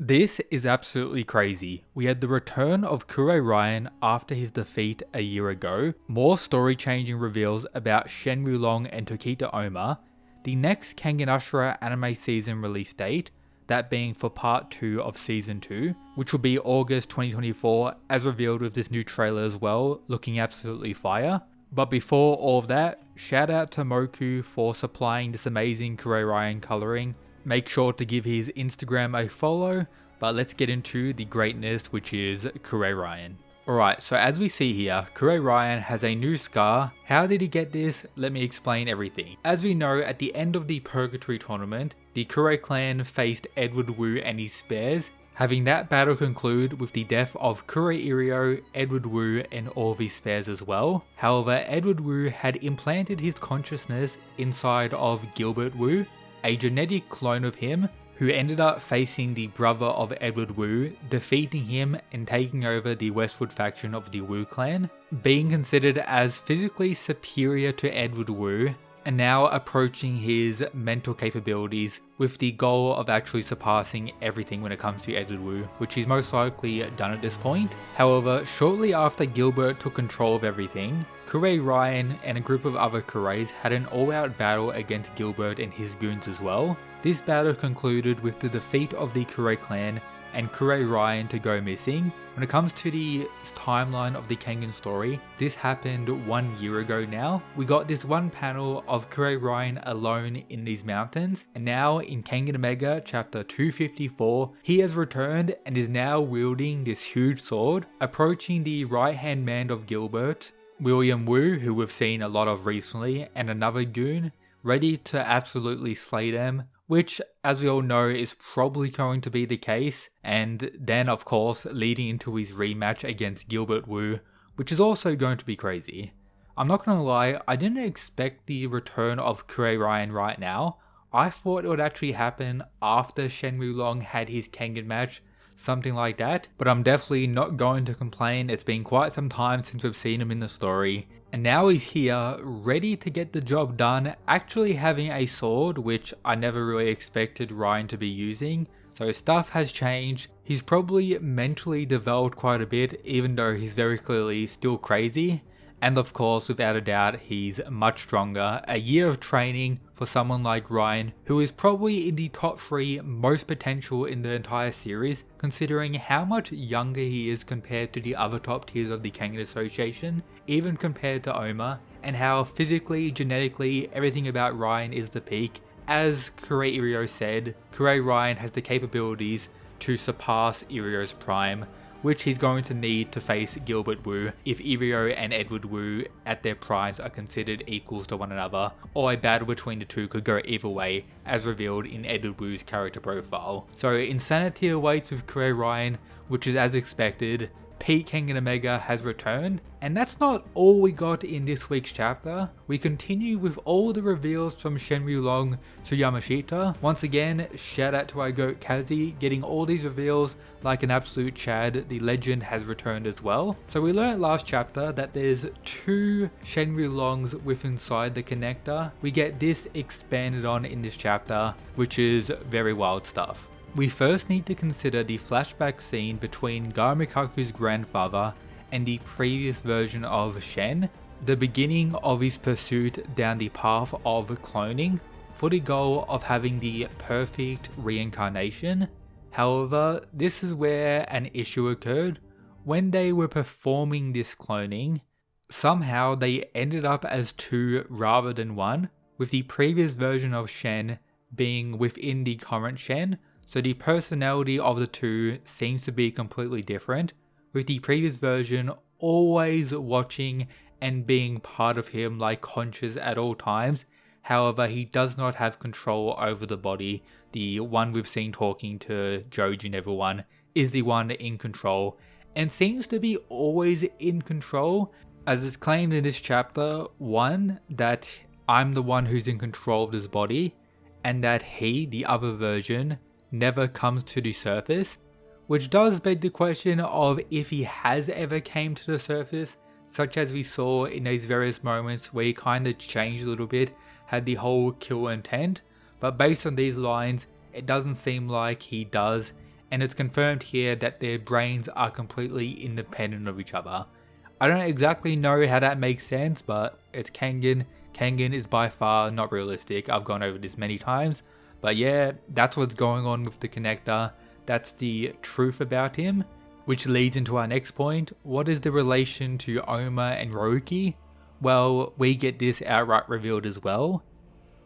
This is absolutely crazy. We had the return of Kure Raian after his defeat a year ago, more story-changing reveals about Shenmue Long and Tokita Oma, the next Kengan Ashura anime season release date, that being for part 2 of season 2, which will be August 2024 as revealed with this new trailer as well, looking absolutely fire. But before all of that, shout out to Moku for supplying this amazing Kure Raian colouring. Make sure to give his Instagram a follow, but let's get into the greatness which is Kure Raian. Alright, so as we see here, Kure Raian has a new scar. How did he get this? Let me explain everything. As we know, at the end of the Purgatory tournament, the Kure clan faced Edward Wu and his spares, having that battle conclude with the death of Kure Irio, Edward Wu and all of his spares as well. However, Edward Wu had implanted his consciousness inside of Gilbert Wu, a genetic clone of him, who ended up facing the brother of Edward Wu, defeating him and taking over the Westwood faction of the Wu clan, being considered as physically superior to Edward Wu, and now approaching his mental capabilities with the goal of actually surpassing everything when it comes to Edward Wu, which he's most likely done at this point. However, shortly after Gilbert took control of everything, Kure Raian and a group of other Kures had an all-out battle against Gilbert and his goons as well. This battle concluded with the defeat of the Kure clan and Kure Raian to go missing. When it comes to the timeline of the Kengan story, this happened 1 year ago now. We got this one panel of Kure Raian alone in these mountains, and now in Kengan Omega chapter 254, he has returned and is now wielding this huge sword, approaching the right hand man of Gilbert, William Wu, who we've seen a lot of recently, and another goon, ready to absolutely slay them, which, as we all know, is probably going to be the case, and then of course leading into his rematch against Gilbert Wu, which is also going to be crazy. I'm not gonna lie, I didn't expect the return of Kure Raian right now. I thought it would actually happen after Shenmue Long had his Kengan match, something like that, but I'm definitely not going to complain. It's been quite some time since we've seen him in the story, and now he's here, ready to get the job done, actually having a sword, which I never really expected Raian to be using. So stuff has changed. He's probably mentally developed quite a bit, even though he's very clearly still crazy. And of course, without a doubt, he's much stronger. A year of training for someone like Raian, who is probably in the top 3 most potential in the entire series, considering how much younger he is compared to the other top tiers of the Kengan Association, even compared to Oma, and how physically, genetically, everything about Raian is the peak. As Kure Irio said, Kure Raian has the capabilities to surpass Irio's prime, which he's going to need to face Gilbert Wu if Irio and Edward Wu at their primes are considered equals to one another, or a battle between the two could go either way, as revealed in Edward Wu's character profile. So insanity awaits with Kure Raian, which is as expected. Peak Kengan Omega has returned, and that's not all we got in this week's chapter. We continue with all the reveals from Shenmue Long to Yamashita. Once again, shout out to our goat Kazi, getting all these reveals like an absolute Chad. The legend has returned as well. So we learned last chapter that there's 2 Shenmue Longs with inside the connector. We get this expanded on in this chapter, which is very wild stuff. We first need to consider the flashback scene between Garamikaku's grandfather and the previous version of Shen, the beginning of his pursuit down the path of cloning, for the goal of having the perfect reincarnation. However, this is where an issue occurred. When they were performing this cloning, somehow they ended up as 2 rather than 1, with the previous version of Shen being within the current Shen. So the personality of the 2 seems to be completely different, with the previous version always watching and being part of him, like conscious at all times. However, he does not have control over the body. The one we've seen talking to Joji and everyone is the one in control, and seems to be always in control, as is claimed in this chapter 1 that I'm the one who's in control of this body, and that he, the other version, never comes to the surface, which does beg the question of if he has ever came to the surface, such as we saw in these various moments where he kind of changed a little bit, had the whole kill intent, but based on these lines, it doesn't seem like he does, and it's confirmed here that their brains are completely independent of each other. I don't exactly know how that makes sense, but it's Kengan. Kengan is by far not realistic. I've gone over this many times. But yeah, that's what's going on with the connector. That's the truth about him. Which leads into our next point. What is the relation to Oma and Roki? Well, we get this outright revealed as well.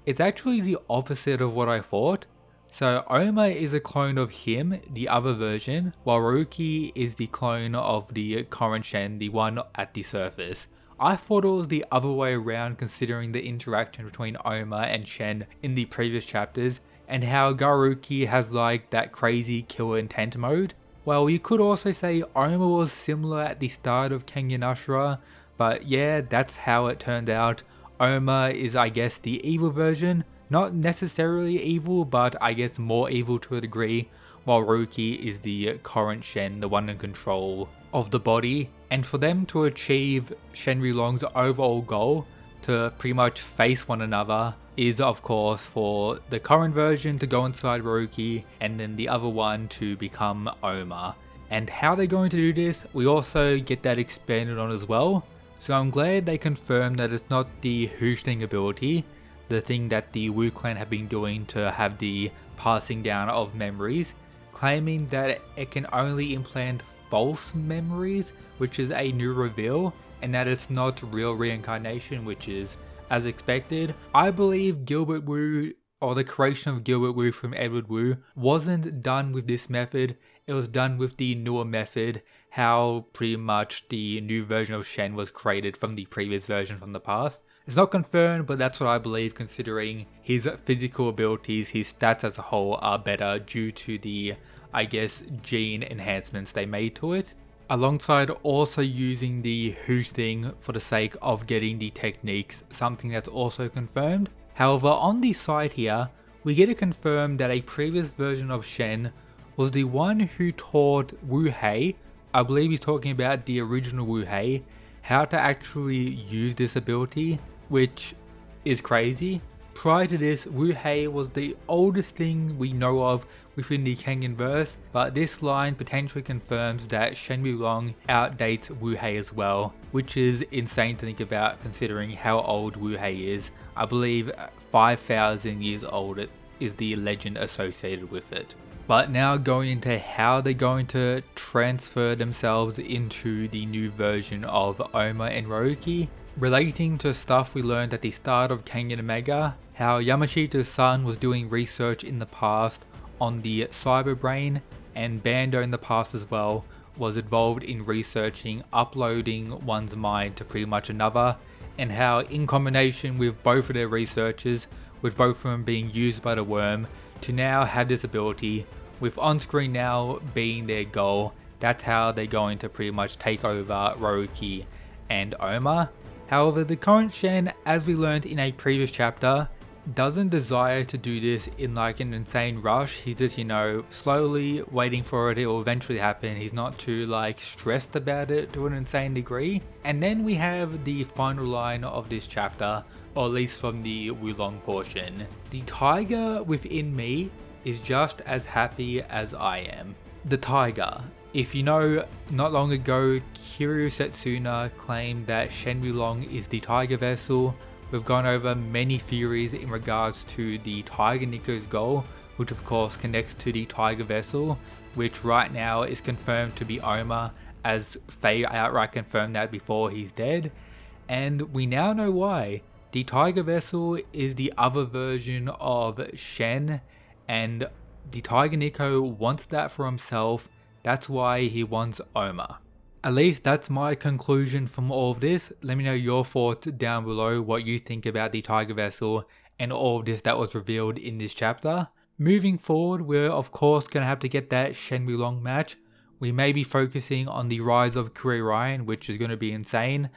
It's actually the opposite of what I thought. So Oma is a clone of him, the other version, while Roki is the clone of the current Shen, the one at the surface. I thought it was the other way around considering the interaction between Oma and Shen in the previous chapters, and how Garuki has like that crazy killer intent mode. Well, you could also say Oma was similar at the start of Kengan Ashura, but yeah, that's how it turned out. Oma is, I guess, the evil version. Not necessarily evil, but I guess more evil to a degree, while Roki is the current Shen, the one in control of the body. And for them to achieve Shenryulong's overall goal, to pretty much face one another, is of course for the current version to go inside Roki, and then the other one to become Oma. And how they're going to do this, we also get that expanded on as well. So I'm glad they confirmed that it's not the Hushling ability, the thing that the Wu clan have been doing to have the passing down of memories, claiming that it can only implant false memories, which is a new reveal, and that it's not real reincarnation, which is as expected. I believe Gilbert Wu, or the creation of Gilbert Wu from Edward Wu, wasn't done with this method. It was done with the newer method, how pretty much the new version of Shen was created from the previous version from the past. It's not confirmed, but that's what I believe, considering his physical abilities, his stats as a whole are better due to the, I guess, gene enhancements they made to it, alongside also using the Who's thing for the sake of getting the techniques, something that's also confirmed. However, on the side here, we get it confirmed that a previous version of Shen was the one who taught Wu Hei, I believe he's talking about the original Wu Hei, how to actually use this ability, which is crazy. Prior to this, Wu Hei was the oldest thing we know of within the Kengan verse, but this line potentially confirms that Shenryulong outdates Wu Hei as well, which is insane to think about considering how old Wu Hei is. I believe 5,000 years old is the legend associated with it. But now going into how they're going to transfer themselves into the new version of Oma and Roki, relating to stuff we learned at the start of Kengan Omega, how Yamashita's son was doing research in the past on the cyber brain, and Bando in the past as well was involved in researching uploading one's mind to pretty much another, and how in combination with both of their researchers, with both of them being used by the worm to now have this ability, with on-screen now being their goal, that's how they're going to pretty much take over Roki and Oma. However, the current Shen, as we learned in a previous chapter, doesn't desire to do this in like an insane rush. He's just, slowly waiting for it. It will eventually happen. He's not too like stressed about it to an insane degree. And then we have the final line of this chapter, or at least from the Wulong portion. The tiger within me is just as happy as I am. The tiger. If you know, not long ago, Kiryu Setsuna claimed that Shenryulong is the tiger vessel. We've gone over many theories in regards to the Tiger Nico's goal, which of course connects to the tiger vessel, which right now is confirmed to be Oma, as Faye outright confirmed that before he's dead. And we now know why. The tiger vessel is the other version of Shen, and the Tiger Nico wants that for himself. That's why he wants Oma. At least that's my conclusion from all of this. Let me know your thoughts down below, what you think about the Tiger Vessel and all of this that was revealed in this chapter. Moving forward, we're of course going to have to get that Shenryulong match. We may be focusing on the rise of Kure Raian, which is going to be insane.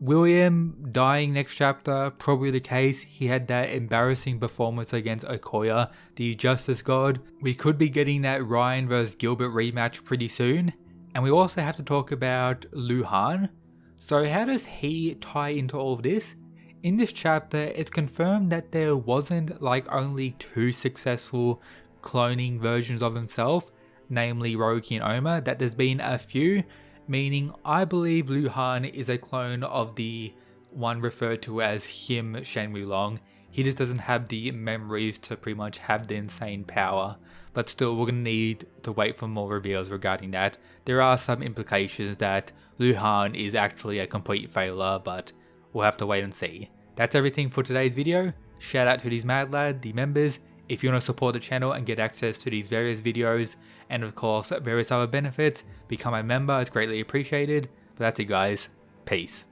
William dying next chapter, probably the case. He had that embarrassing performance against Okoya, the Justice God. We could be getting that Ryan vs Gilbert rematch pretty soon. And we also have to talk about Lu Han. So how does he tie into all of this? In this chapter, it's confirmed that there wasn't like only 2 successful cloning versions of himself. namely Roki and Oma, that there's been a few, meaning I believe Lu Han is a clone of the one referred to as him Shen Wulong. He just doesn't have the memories to pretty much have the insane power. But still, we're going to need to wait for more reveals regarding that. There are some implications that Lu Han is actually a complete failure, but we'll have to wait and see. That's everything for today's video. Shout out to these Mad Lad, the members. If you want to support the channel and get access to these various videos, and of course various other benefits, become a member, it's greatly appreciated. But that's it guys, peace.